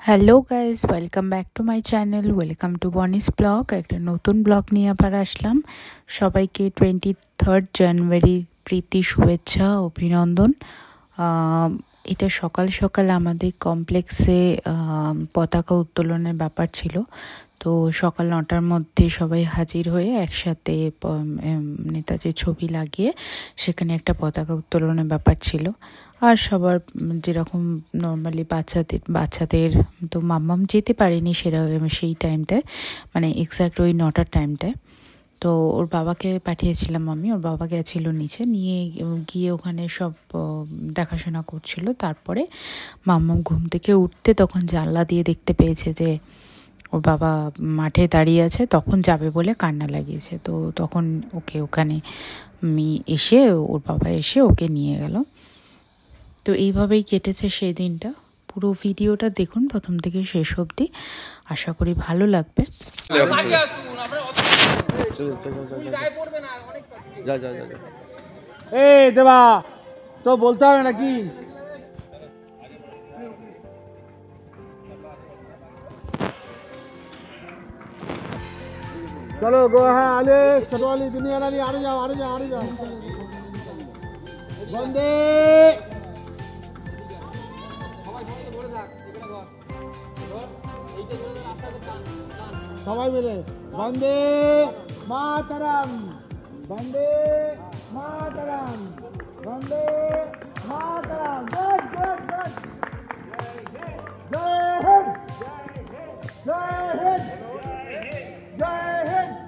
Hello guys, welcome back to my channel. Welcome to বনিস blog. একটা নতুন blog নিয়ে আবার আসলাম। সবাইকে 23 জানুয়ারি প্রীতি, শুভেচ্ছা, অভিনন্দন। এটা সকাল সকাল আমাদের কমপ্লেক্সে পতাকা উত্তোলনের ব্যাপার ছিল। তো সকাল 9টার মধ্যে সবাই হাজির হয়ে একসাথে নেতাজির ছবি লাগিয়ে সেখানে একটা পতাকা উত্তোলনের ব্যাপার ছিল। আর সবার যেরকম নর্মালি বাচ্চাদের তো মাম্মাম যেতে পারেনি সেই টাইমটায়, মানে এক্স্যাক্ট ওই 9টার টাইমটায়। তো ওর বাবাকে পাঠিয়েছিলাম আমি, ওর বাবা গেছিল নিচে, নিয়ে গিয়ে ওখানে সব দেখাশোনা করছিল। তারপরে মাম্মাম ঘুম থেকে উঠতে তখন জানলা দিয়ে দেখতে পেয়েছে যে ওর বাবা মাঠে দাঁড়িয়ে আছে, তখন যাবে বলে কান্না লাগিয়েছে। তো তখন ওখানে ওর বাবা এসে ওকে নিয়ে গেল। তো এইভাবেই কেটেছে সেই দিনটা। পুরো ভিডিওটা দেখুন প্রথম থেকে শেষ অবধি, আশা করি ভালো লাগবে। দেবা তো বলতে হবে নাকি? चलो गो है आले छटवाली दुनिया वाली आ जाओ बंदे সবাই মিলে বন্দে মাতরম, বন্দে মাতরম, বন্দে মাতরম। Good good good. জয় হিন্দ, জয় হিন্দ, জয় হিন্দ।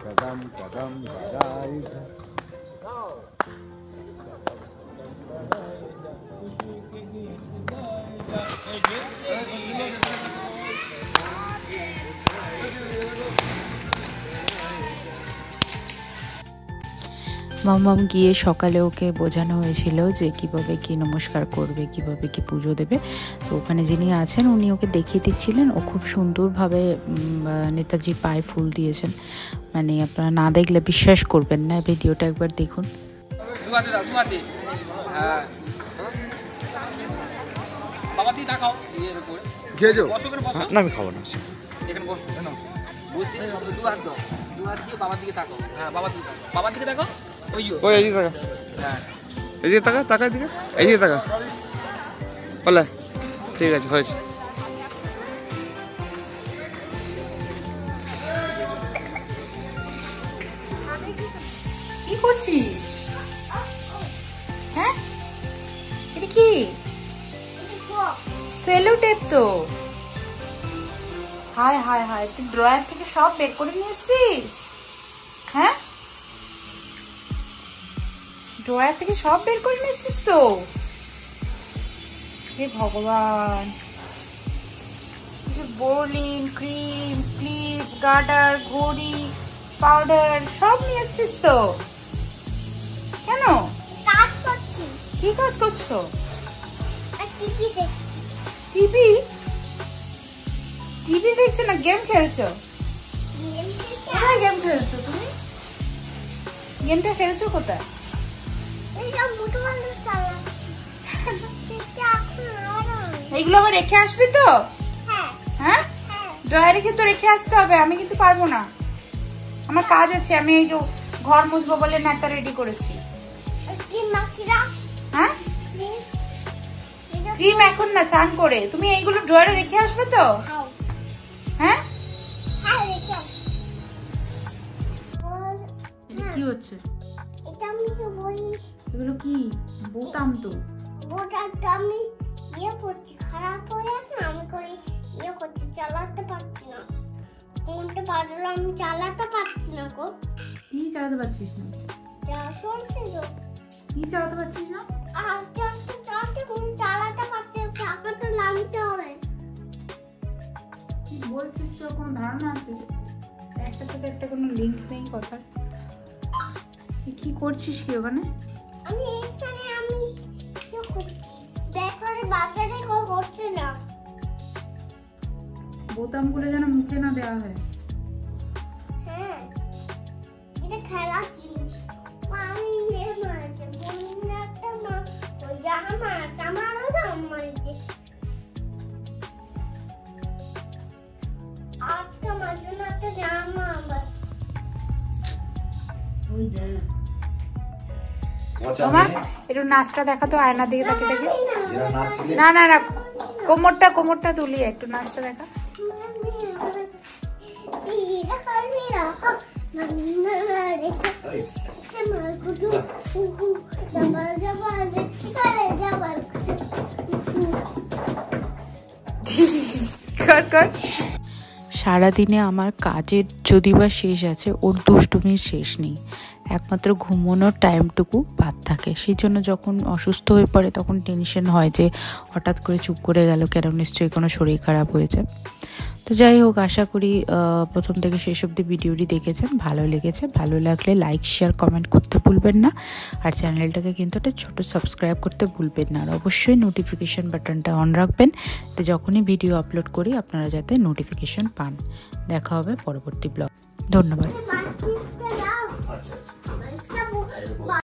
कदम कदम बढ़ाएगा মাম্মাম গিয়ে সকালে ওকে বোঝানো হয়েছিল যে কিভাবে কি নমস্কার করবে, কিভাবে কি পুজো দেবে। তো ওখানে যিনি আছেন উনি ওকে দেখিয়ে দিচ্ছিলেন। ও খুব সুন্দরভাবে নেতাজির পায়ে ফুল দিয়েছেন। মানে আপনারা না দেখলে বিশ্বাস করবেন না, ভিডিওটা একবার দেখুন। আমি খাবো না, বাবার দিকে দেখো, ওই এদিকে তাকা, এদিকে তাকা, তাকা এদিকে, এদিকে তাকা। বলে ঠিক আছে, হয়েছে। কি করছিস? হ্যাঁ, এটা কি? সেলো টেপ তো। হায় হায় হায়, তুই ড্রয়ার থেকে সব বের করে নিয়ে এসেছিস? হ্যাঁ, ড্রয়ার থেকে সব বের করে নিয়ে এসেছিস তো? হে ভগবান, বোরলিন, ক্রিম, ক্লিপ, গার্ডার, ঘড়ি, পাউডার সব নিয়ে এসেছিস তো? কেন কাজ করছিস? কি কাজ করছো? টিভি দেখছি। টিভি? টিভি দেখছো না গেম খেলছো? কোথায় গেম খেলছো তুমি? গেমটা খেলছো কোথায়? এইগুলো আবার রেখে আসবি তো? হ্যাঁ, ড্রয়ারে কিন্তু রেখে আসতে হবে, আমি কিন্তু পারবো না, আমার কাজ আছে। আমি এই যে ঘর মুছবো বলে নেতা রেডি করেছি। হ্যাঁ, ক্রিম এখন না, চান করে। তুমি এইগুলো ড্রয়ারে রেখে আসবে তো? হ্যাঁ, এটা কি হচ্ছে? এগুলো কি বোতাম? তো বোতামটা আমি করছি, খারাপ হয়ে আছে, আমি করে করছি, চালাতে পারছি না। কোনটা বাজলো, আমি চালাতে পারছি না। কি চালাতে পারছিস না? যা চলছে তো। কি চালাতে পারছিস না? আস্তে আস্তে চালাতে, আমি চালাতে পারছি না, চাকাটা নামতে হবে। কি বলছিস তোর কোনো ধারণা আছে? একটার সাথে একটা কোনো লিঙ্ক নেই কথার। কি করছিস কি ওখানে? আমি এখানে আমি কি করছি? ব্যাপারে বোতামগুলো যেন মুখে না দেওয়া হয়। হ্যাঁ, এটা খেলার জিনিস। আমি মারছে, বন্ধুরা একটা মা ওই জামা মারছে, আমারও জামা মারছে। আজকে আমার জন্য একটা জামা আমার। তোমার একটু নাচটা দেখা তো, আয়নার দিকে তাকিয়ে দেখে। না না না, কোমরটা তুলিয়ে একটু নাচটা দেখা। সারাদিনে আমার কাজের যদি বা শেষ আছে, ওর দুষ্টুমির শেষ নেই। একমাত্র ঘুমানোর টাইমটুকু বাদ থাকে। সেই জন্য যখন অসুস্থ হয়ে পড়ে তখন টেনশন হয় যে হঠাৎ করে চুপ করে গেল, কেন নিশ্চয়ই কোনো শরীর খারাপ হয়েছে। তো যাই হোক, আশা করি প্রথম থেকে শেষ অবধি ভিডিওটি দেখেছেন, ভালো লেগেছে। ভালো লাগলে লাইক শেয়ার কমেন্ট করতে ভুলবেন না, আর চ্যানেলটাকে কিন্তু একটা ছোটো সাবস্ক্রাইব করতে ভুলবেন না। আর অবশ্যই নোটিফিকেশান বাটনটা অন রাখবেন, তো যখনই ভিডিও আপলোড করি আপনারা যাতে নোটিফিকেশান পান। দেখা হবে পরবর্তী ব্লগ। ধন্যবাদ। আচ্ছা।